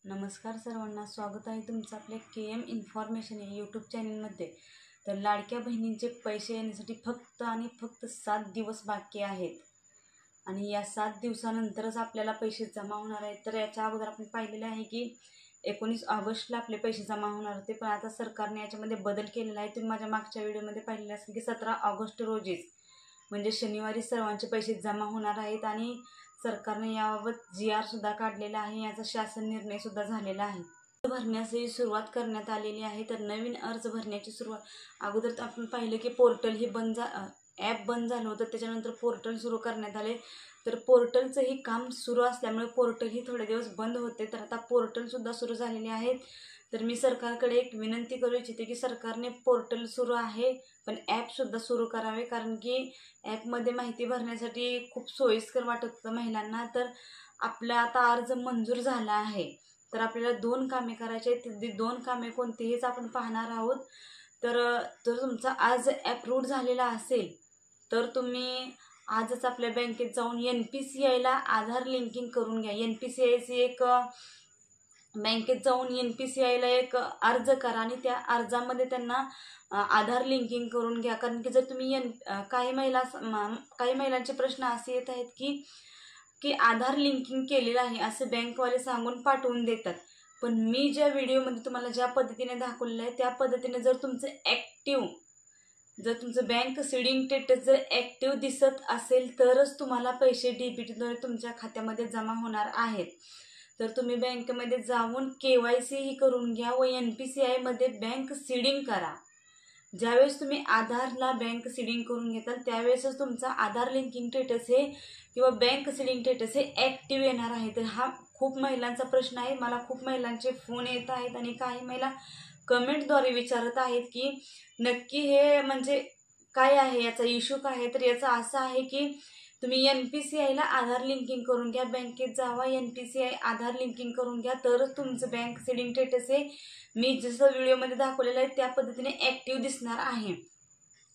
नमस्कार सर्वांना, स्वागत आहे तुमचं आपल्या KM इन्फॉर्मेशन या यूट्यूब चॅनलमध्ये। तर लाडक्या बहिणींचे पैसे येण्यासाठी फक्त आणि फक्त 7 दिवस बाकी आहेत आणि या 7 दिवसानंतरच आपल्याला पैसे जमा होणार आहेत। तर याच्या अगोदर आपण पाहिलेले आहे की 19 ऑगस्टला आपले पैसे जमा होणार होते, पण आता सरकारने याच्यामध्ये बदल केलेला आहे। तुम्ही माझ्या मागच्या व्हिडिओमध्ये पाहिलेले असेल की 17 ऑगस्ट रोजीच म्हणजे शनिवारी सर्वांचे पैसे जमा होणार आहेत आणि सरकारने याबाबत GR सुद्धा काढलेला आहे। याचा शासन निर्णय सुद्धा झालेला आहे। अर्ज भरण्याची सुरुवात करण्यात आलेली आहे। तर नवीन अर्ज भरण्याची सुरुवात अगोदर आपण पाहिले की पोर्टल हे ॲप बंद झालं होतं, त्याच्यानंतर पोर्टल सुरू करण्यात आले। तर पोर्टलचं ही काम सुरू असल्यामुळे पोर्टल ही थोडे दिवस बंद होते, तर आता पोर्टल सुद्धा सुरू झालेले आहेत। तर मी सरकारकडे एक विनंती करू इच्छिते की सरकारने पोर्टल सुरू आहे पण ॲप सुद्धा सुरू करावे, कारण की ॲपमध्ये माहिती भरण्यासाठी खूप सोयीस्कर वाटत होतं महिलांना। तर आपला आता अर्ज मंजूर झाला आहे, तर आपल्याला 2 कामे करायची आहेत। ती 2 कामे कोणती हेच आपण पाहणार आहोत। तर जर तुमचा आज अप्रूव्ड झालेला असेल तर तुम्ही आजच आपल्या बँकेत जाऊन NPCIला आधार लिंकिंग करून घ्या। NPCIची एक बँकेत जाऊन NPCIला एक अर्ज करा आणि त्या अर्जामध्ये त्यांना आधार लिंकिंग करून घ्या। कारण की जर तुम्ही काही महिलांचे प्रश्न असे येत आहेत की आधार लिंकिंग केलेलं आहे असे बँकवाले सांगून पाठवून देतात, पण मी ज्या व्हिडिओमध्ये तुम्हाला ज्या पद्धतीने दाखवलेलं आहे त्या पद्धतीने जर तुमचं बँक सीडिंग स्टेटस जर ॲक्टिव्ह दिसत असेल तरच तुम्हाला पैसे DBTद्वारे तुमच्या खात्यामध्ये जमा होणार आहेत। तर तुम्ही बँकेमध्ये जाऊन KYC ही करून घ्या व NPCIमध्ये बँक सीडिंग करा। ज्यावेळेस तुम्ही आधारला बँक सीडिंग करून घेताल त्यावेळेसच तुमचा आधार लिंकिंग स्टेटस हे किंवा बँक सीडिंग स्टेटस हे ॲक्टिव्ह येणार आहे। तर हा खूप महिलांचा प्रश्न आहे, मला खूप महिलांचे फोन येत आहेत आणि काही महिला कमेंटद्वारे विचारत आहेत की नक्की हे म्हणजे काय आहे, याचा इश्यू काय आहे। तर याचा असा आहे की तुम्ही NPCIला आधार लिंकिंग करून घ्या, बँकेत जावा, NPCI आधार लिंकिंग करून घ्या, तरच तुमचं बँक सीडिंग स्टेटस हे मी जसं व्हिडिओमध्ये दाखवलेलं आहे त्या पद्धतीने ॲक्टिव्ह दिसणार आहे।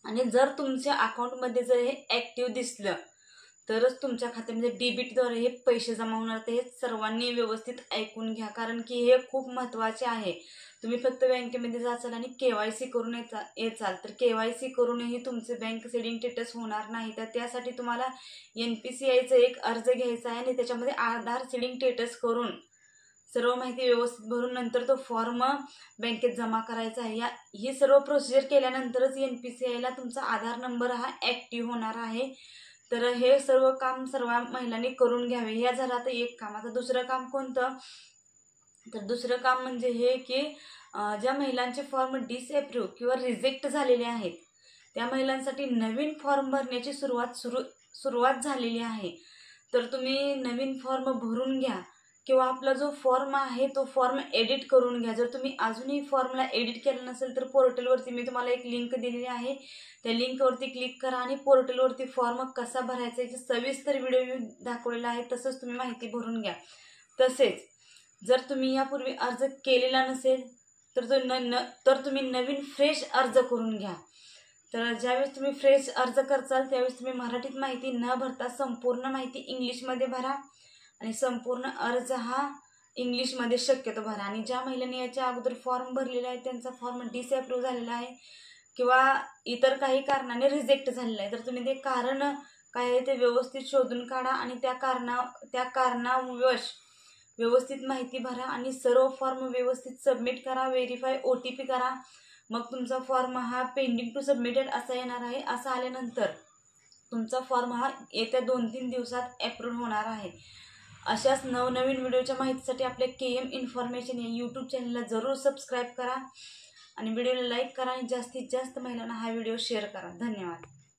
आणि जर तुमच्या अकाउंटमध्ये जर हे ॲक्टिव्ह दिसलं तरच तुमच्या खात्यामध्ये DBTद्वारे हे पैसे जमा होणार। ते सर्वांनी व्यवस्थित ऐकून घ्या, कारण की हे खूप महत्त्वाचे आहे। तुम्ही फक्त बँकेमध्ये जाचाल आणि KYC करून येचाल, तर KYC करूनही तुमचे बँक सीडिंग स्टेटस होणार नाही। तर त्यासाठी तुम्हाला NPCIचा एक अर्ज घ्यायचा आहे आणि त्याच्यामध्ये आधार सीडिंग स्टेटस करून सर्व माहिती व्यवस्थित भरून नंतर तो फॉर्म बँकेत जमा करायचा आहे। ही सर्व प्रोसिजर केल्यानंतरच NPCIला तुमचा आधार नंबर हा ॲक्टिव्ह होणार आहे। तर हे सर्व काम सर्व महिलांनी करून घ्यावे। हे झालं आता एक काम। आता दुसरं काम कोणतं, तर दुसरं काम म्हणजे हे की ज्या महिलांचे फॉर्म डिसअप्रूव्ह किंवा रिजेक्ट झालेले आहेत त्या महिलांसाठी नवीन फॉर्म भरण्याची सुरुवात झालेली आहे। तर तुम्ही नवीन फॉर्म भरून घ्या किंवा आपला जो फॉर्म आहे तो फॉर्म एडिट करून घ्या। जर तुम्ही अजूनही फॉर्मला एडिट केलं नसेल तर पोर्टलवरती मी तुम्हाला एक लिंक दिलेली आहे, त्या लिंकवरती क्लिक करा आणि पोर्टलवरती फॉर्म कसा भरायचा याची सविस्तर व्हिडिओ मी दाखवलेला आहे, तसंच तुम्ही माहिती भरून घ्या। तसेच जर तुम्ही यापूर्वी अर्ज केलेला नसेल तर तुम्ही नवीन फ्रेश अर्ज करून घ्या। तर ज्यावेळेस तुम्ही फ्रेश अर्ज करचाल त्यावेळेस तुम्ही मराठीत माहिती न भरता संपूर्ण माहिती इंग्लिशमध्ये भरा आणि संपूर्ण अर्ज हा इंग्लिशमध्ये शक्यतो भरा। आणि ज्या महिलांनी याच्या अगोदर फॉर्म भरलेला आहे त्यांचा फॉर्म डिसअप्रूव्ह झालेला आहे किंवा इतर काही कारणाने रिजेक्ट झालेला आहे, तर तुम्ही ते कारण काय आहे ते व्यवस्थित शोधून काढा आणि त्या कारणावश व्यवस्थित माहिती भरा आणि सर्व फॉर्म व्यवस्थित सबमिट करा, व्हेरीफाय OTP करा। मग तुमचा फॉर्म हा पेंडिंग टू सबमिटेड असा येणार आहे। असा आल्यानंतर तुमचा फॉर्म हा येत्या 2-3 दिवसात अप्रूव्ह होणार आहे। अशाच नवनवीन व्हिडिओच्या माहितीसाठी आपल्या KM इन्फॉर्मेशन या यूट्यूब चॅनलला जरूर सबस्क्राईब करा आणि व्हिडिओला लाईक करा आणि जास्तीत जास्त महिलांना हा व्हिडिओ शेअर करा। धन्यवाद।